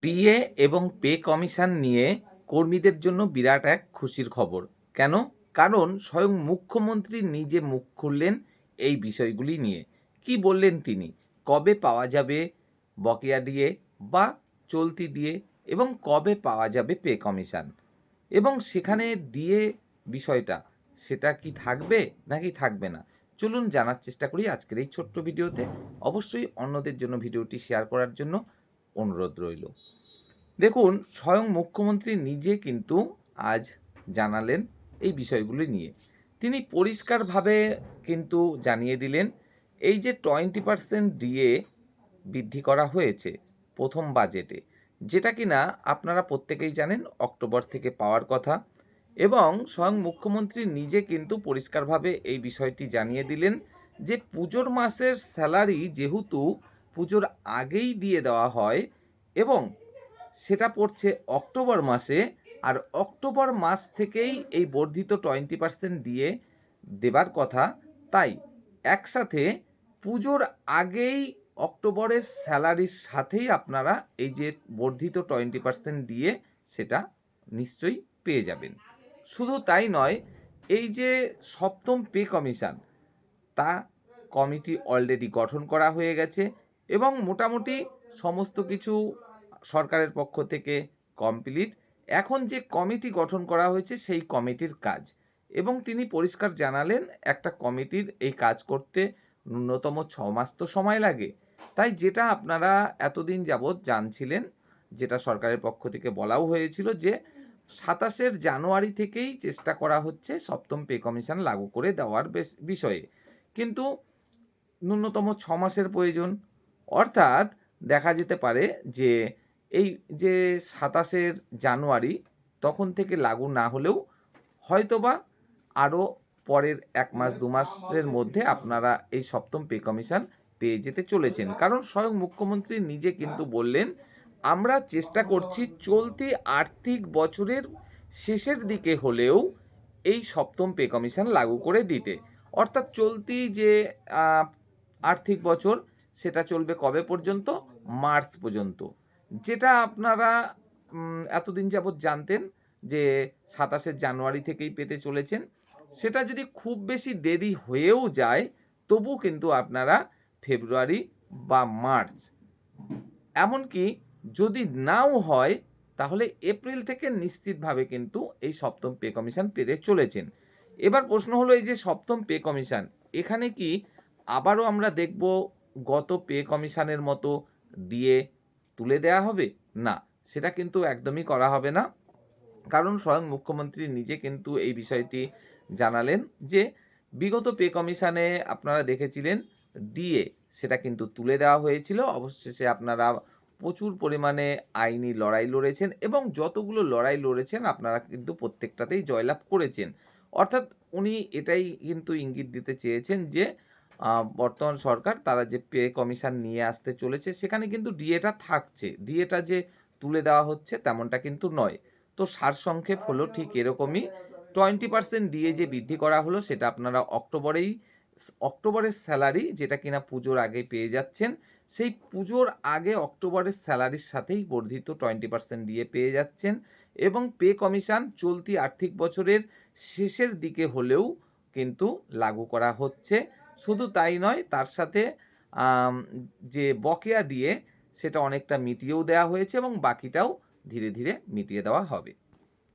DA এবং pay commission নিয়ে কর্মীদের জন্য বিরাট এক খুশির খবর। কেন? কারণ স্বয়ং মুখ্যমন্ত্রী নিজে মুখ খুললেন এই বিষয়গুলি নিয়ে। কি বললেন তিনি? কবে পাওয়া যাবে বকেয়া ডিএ বা চলতি ডিএ এবং কবে পাওয়া যাবে পে কমিশন? এবং সেখানে ডিএ বিষয়টা সেটা কি থাকবে নাকি থাকবে না? চলুন জানার চেষ্টা করি আজকের এই ছোট্ট ভিডিওতে। অবশ্যই অন্যদের জন্য ভিডিওটি শেয়ার করার জন্য অনুরোধ রইল। দেখুন, স্বয়ং মুখ্যমন্ত্রী নিজে কিন্তু আজ জানালেন এই বিষয়গুলি নিয়ে। তিনি পরিষ্কারভাবে কিন্তু জানিয়ে দিলেন, এই যে 20% ডিএ বৃদ্ধি করা হয়েছে প্রথম বাজেটে, যেটা কিনা আপনারা প্রত্যেকেই জানেন অক্টোবর থেকে পাওয়ার কথা। এবং স্বয়ং মুখ্যমন্ত্রী নিজে কিন্তু পরিষ্কারভাবে এই বিষয়টি জানিয়ে দিলেন যে পুজোর মাসের স্যালারি যেহেতু পুজোর আগেই দিয়ে দেওয়া হয় এবং সেটা পড়ছে অক্টোবর মাসে, আর অক্টোবর মাস থেকেই এই বর্ধিত 20% দিয়ে দেবার কথা। তাই একসাথে পুজোর আগেই অক্টোবরের স্যালারির সাথেই আপনারা এই যে বর্ধিত 20% দিয়ে সেটা নিশ্চয়ই পেয়ে যাবেন। শুধু তাই নয়, এই যে সপ্তম পে কমিশন, তা কমিটি অলরেডি গঠন করা হয়ে গেছে এবং মোটামুটি সমস্ত কিছু সরকারের পক্ষ থেকে কমপ্লিট। এখন যে কমিটি গঠন করা হয়েছে সেই কমিটির কাজ, এবং তিনি পরিষ্কার জানালেন একটা কমিটির এই কাজ করতে ন্যূনতম 6 মাস তো সময় লাগে। তাই যেটা আপনারা এতদিন যাবৎ জানছিলেন, যেটা সরকারের পক্ষ থেকে বলাও হয়েছিল যে 27 জানুয়ারি থেকেই চেষ্টা করা হচ্ছে সপ্তম পে কমিশন লাগু করে দেওয়ার বিষয়ে, কিন্তু ন্যূনতম 6 মাসের প্রয়োজন। অর্থাৎ দেখা যেতে পারে যে এই যে 27 জানুয়ারি তখন থেকে লাগু না হলেও হয়তোবা আরও পরের 1 মাস 2 মাসের মধ্যে আপনারা এই সপ্তম পে কমিশন পেয়ে যেতে চলেছেন। কারণ স্বয়ং মুখ্যমন্ত্রী নিজে কিন্তু বললেন, আমরা চেষ্টা করছি চলতি আর্থিক বছরের শেষের দিকে হলেও এই সপ্তম পে কমিশন লাগু করে দিতে। অর্থাৎ চলতি যে আর্থিক বছর সেটা চলবে কবে পর্যন্ত? মার্চ পর্যন্ত। যেটা আপনারা এতদিন যাবৎ জানতেন যে 27 জানুয়ারি থেকেই পেতে চলেছেন। সেটা যদি খুব বেশি দেরি হয়েও যায় তবু কিন্তু আপনারা ফেব্রুয়ারি বা মার্চ, এমনকি যদি নাও হয় তাহলে এপ্রিল থেকে নিশ্চিতভাবে কিন্তু এই সপ্তম পে কমিশন পেতে চলেছেন। এবার প্রশ্ন হলো, এই যে সপ্তম পে কমিশন, এখানে কি আবারও আমরা দেখব গত পে কমিশনের মতো ডিএ তুলে দেওয়া হবে? না, সেটা কিন্তু একদমই করা হবে না। কারণ স্বয়ং মুখ্যমন্ত্রী নিজে কিন্তু এই বিষয়টি জানালেন যে বিগত পে কমিশনে আপনারা দেখেছিলেন ডিএ সেটা কিন্তু তুলে দেওয়া হয়েছিল। অবশেষে আপনারা প্রচুর পরিমাণে আইনি লড়াই লড়েছেন এবং যতগুলো লড়াই লড়েছেন আপনারা কিন্তু প্রত্যেকটাতেই জয়লাভ করেছেন। অর্থাৎ উনি এটাই কিন্তু ইঙ্গিত দিতে চেয়েছেন যে বর্তমান সরকার তারা যে পে কমিশন নিয়ে আসতে চলেছে সেখানে কিন্তু ডিএটা থাকছে। ডিএটা যে তুলে দেওয়া হচ্ছে তেমনটা কিন্তু নয়। তো সারসংক্ষেপ হলো ঠিক এরকমই। 20% ডিএ যে বৃদ্ধি করা হলো সেটা আপনারা অক্টোবরের স্যালারি যেটা কিনা পুজোর আগে পেয়ে যাচ্ছেন, সেই পুজোর আগে অক্টোবরের স্যালারির সাথেই বর্ধিত 20% ডিএ পেয়ে যাচ্ছেন। এবং পে কমিশন চলতি আর্থিক বছরের শেষের দিকে হলেও কিন্তু লাগু করা হচ্ছে। শুধু তাই নয়, তার সাথে আম যে বকেয়া ডিএ সেটা অনেকটা মিটিয়েও দেওয়া হয়েছে এবং বাকিটাও ধীরে ধীরে মিটিয়ে দেওয়া হবে।